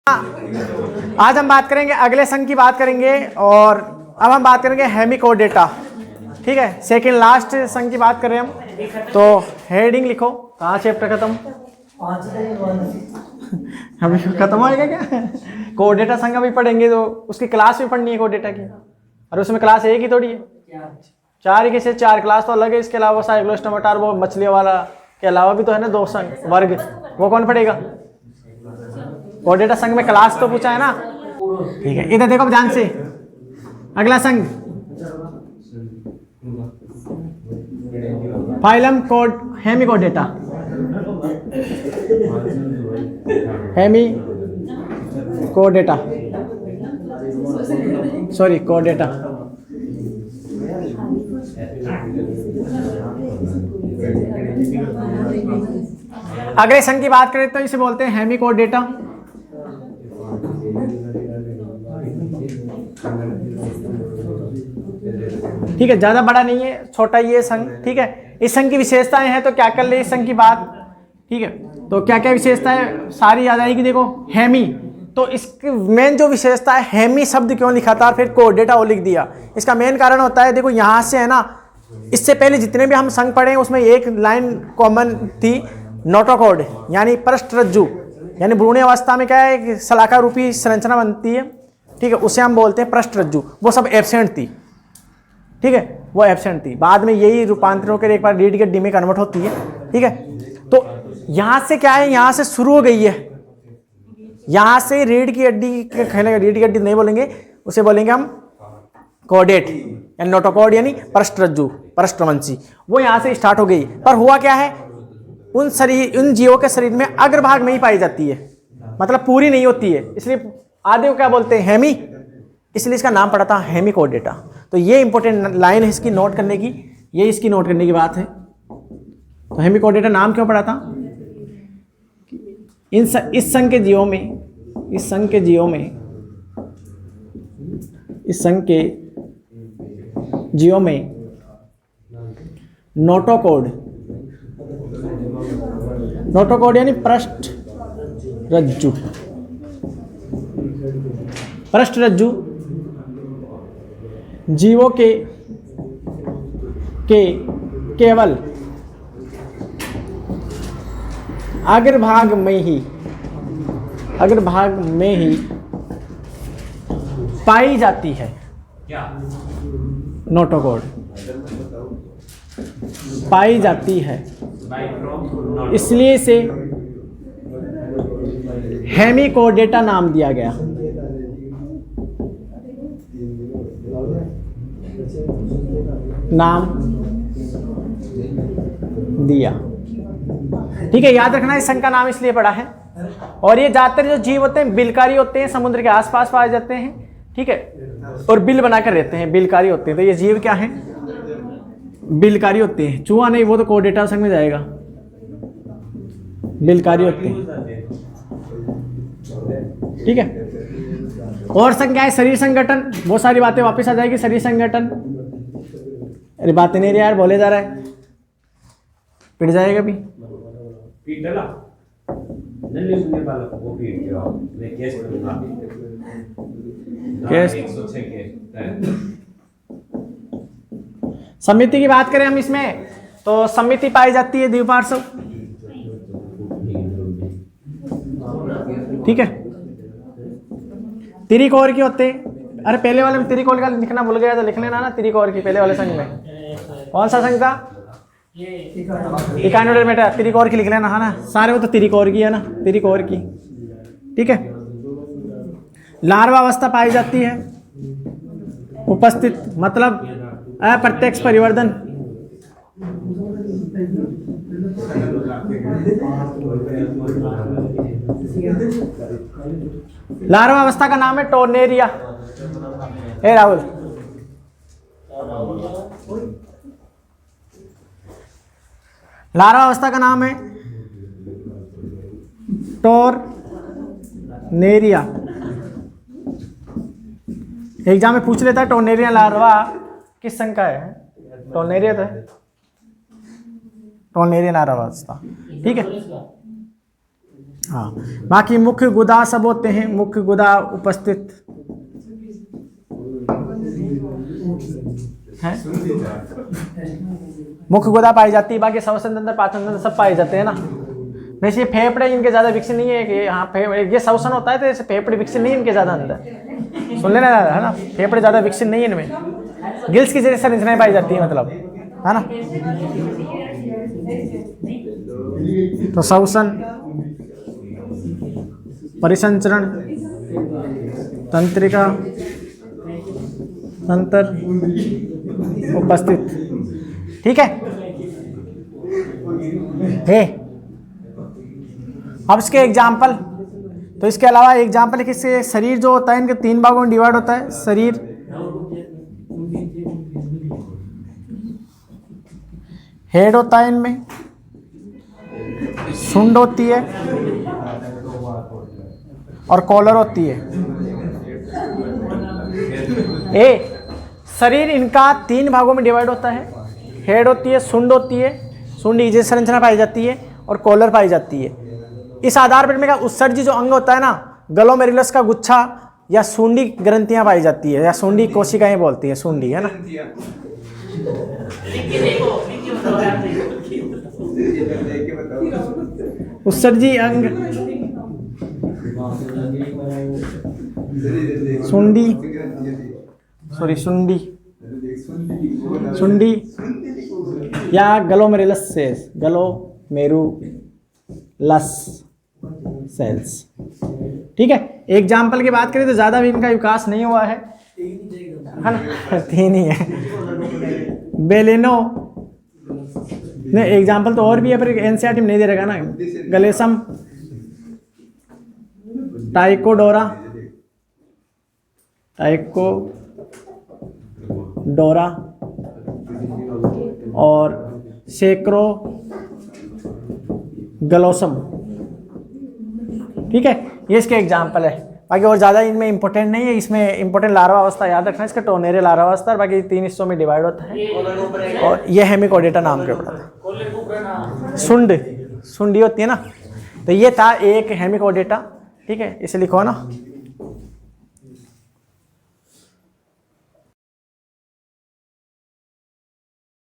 आज हम बात करेंगे, अगले संघ की बात करेंगे और अब हम बात करेंगे हेमिकोडेटा। ठीक है, सेकंड लास्ट संघ की बात कर रहे हैं हम। तो हेडिंग लिखो, कहाँ चैप्टर खत्म? अभी खत्म होएगा क्या? कोडेटा संघ अभी पढ़ेंगे तो उसकी क्लास भी पढ़नी है कोडेटा की, और उसमें क्लास एक ही थोड़ी है, 4 ही कैसे 4 क्लास तो अलग है। इसके अलावा साइक्लोस्टोमेटा वो मछलियों वाला के अलावा भी तो है ना 2 संघ वर्ग, वो कौन पढ़ेगा? कोडेटा संघ में क्लास तो पूछा है ना। ठीक है, इधर देखो ध्यान से, अगला संघ फाइलम कोड हेमिकोडेटा। हेमिकोडेटा, सॉरी कोडेटा। अगले संघ की बात करें तो इसे बोलते हैं हेमिकोडेटा। ठीक है, ज्यादा बड़ा नहीं है, छोटा ही है संघ। ठीक है, इस संघ की विशेषताएं हैं तो क्या कर ले इस संघ की बात। ठीक है, तो क्या क्या विशेषताएं सारी याद आएगी। देखो हेमी, तो इसकी मेन जो विशेषता है, हेमी शब्द क्यों लिखा था और फिर कोडेटा वो लिख दिया, इसका मेन कारण होता है, देखो यहां से है ना, इससे पहले जितने भी हम संघ पढ़े उसमें एक लाइन कॉमन थी, नोटोकॉर्ड यानी पृष्ठरज्जु, यानी भ्रूण अवस्था में क्या है, सलाखा रूपी संरचना बनती है। ठीक है, उसे हम बोलते हैं पृष्ठरज्जु, वो सब एब्सेंट थी। ठीक है, वो एब्सेंट थी, बाद में यही रूपांतरण होकर एक बार रीढ़ की हड्डी में कन्वर्ट होती है। ठीक है, तो यहां से क्या है, यहां से शुरू हो गई है, यहां से रीढ़ की हड्डी, रीढ़ की हड्डी नहीं बोलेंगे, उसे बोलेंगे हम कोडेट यानी नोटोकॉर्ड यानी पृष्ठरज्जु, पृष्ठवंशी, वो यहां से स्टार्ट हो गई। पर हुआ क्या है, उन जीवों के शरीर में अग्रभाग में ही पाई जाती है, मतलब पूरी नहीं होती है, इसलिए आधे को क्या बोलते हैं, हेमी, इसलिए इसका नाम पड़ा था हेमिकोडेटा। तो ये इंपॉर्टेंट लाइन है इसकी नोट करने की, ये इसकी नोट करने की बात है। तो हेमिकोडेटा नाम क्यों पड़ा था? इस संघ के जीवों में, इस संघ के जीवों में नोटोकॉर्ड यानी पृष्ठरज्जु जीवों के केवल अग्रभाग में ही पाई जाती है। नोटोकॉर्ड पाई जाती है, इसलिए इसे हेमिकोडेटा नाम दिया गया। नाम दिया। ठीक है, याद रखना इस संघ का नाम इसलिए पड़ा है। और ये ज्यादातर जो जीव होते हैं बिलकारी होते हैं, समुद्र के आसपास पाए जाते हैं। ठीक है, और बिल बनाकर रहते हैं, बिलकारी होते हैं। तो ये जीव क्या है, बिलकारी होते हैं। चूहा नहीं, वो तो कोडेटा संघ में जाएगा, बिलकारी होते हैं। ठीक है, और संघ क्या है, शरीर संगठन, बहुत सारी बातें वापस आ जाएगी। शरीर संगठन, अरे बातें नहीं रही यार, बोले जा रहा है, पिट जाएगा भी। समिति की बात करें हम इसमें, तो समिति पाई जाती है द्विपार्श्व। ठीक है, त्रिकोर की होते हैं। अरे पहले वाले में त्रिकोण का लिखना भूल गया तो लिख लेना ना, त्रिकोर की पहले वाले संघ में। कौन सा संघ था? इकानोडर बेटा, त्रिकोर की लिख लेना है ना, सारे वो तो त्रिकोर की है ना, त्रिकोर की। ठीक है, लार्वा अवस्था पाई जाती है, उपस्थित मतलब अप्रत्यक्ष परिवर्धन। लार्वा अवस्था का नाम है टोर्नेरिया। ए राहुल, लार्वा अवस्था का नाम है टोर्नेरिया। एग्जाम में पूछ लेता है टोर्नेरिया लार्वा किस संघ का है, टोर्नेरिया तो है, टोर्नेरिया लार्वा अवस्था। ठीक है, हाँ, बाकी मुख्य गुदा सब होते हैं, मुख्य गुदा उपस्थित है, मुख्य गुदा पाई जाती है, बाकी श्वसन तंत्र पाचन तंत्र सब पाए जाते हैं ना। वैसे ये फेफड़े इनके ज्यादा विकसित नहीं है कि हाँ ये श्वसन होता है तो ऐसे फेफड़े विकसित नहीं है इनके ज्यादा अंदर, सुन लेना है ना, फेफड़े ज्यादा विकसित नहीं है इनमें, गिल्स की जैसे संरचनाएं पाई जाती है मतलब, है ना। तो श्वसन, परिसंचरण, तंत्रिका, तंत्र उपस्थित, ठीक है। अब इसके एग्जाम्पल, तो इसके अलावा एग्जाम्पल किससे, शरीर जो होता है इनके 3 भागों में डिवाइड होता है। शरीर, हेड होता है इनमें, सूंड होती है और कॉलर होती है। शरीर इनका 3 भागों में डिवाइड होता है, हेड होती है, सूंड होती है, सूंड की जैसी संरचना पाई जाती है और कॉलर पाई जाती है। इस आधार पर में उत्सर्जी जो अंग होता है ना, ग्लोमेरुलस का गुच्छा या सूंडी ग्रंथियां पाई जाती है, या सूंडी कोशिकाएं बोलती है, सूंडी, है ना। उत्सर्जी अंग सुंडी, सॉरी सुंडी, सुंडी या ग्लोमेरुलस सेल्स, ग्लोमेरुलस सेल्स, ठीक है। एग्जाम्पल की बात करें तो ज्यादा भी इनका विकास नहीं हुआ है ना, 3 ही है। बेलेनो नहीं, एग्जाम्पल तो और भी है पर एनसीईआरटी में नहीं दे रहेगा ना। गलेसम, टाइकोडोरा, टाइकोडोरा और सेक्रोगलोसम, ठीक है। ये इसके एग्जाम्पल है, बाकी और ज़्यादा इनमें इंपॉर्टेंट नहीं है। इसमें इंपॉर्टेंट लार्वा अवस्था याद रखना, इसका टोनेरे लार्वा अवस्था, बाकी 3 हिस्सों में डिवाइड होता है। और ये हेमिकोडेटा नाम के पड़ा था। सुंडी होती है ना, तो ये था एक हेमिकोडेटा, ठीक है, इसे लिखो ना।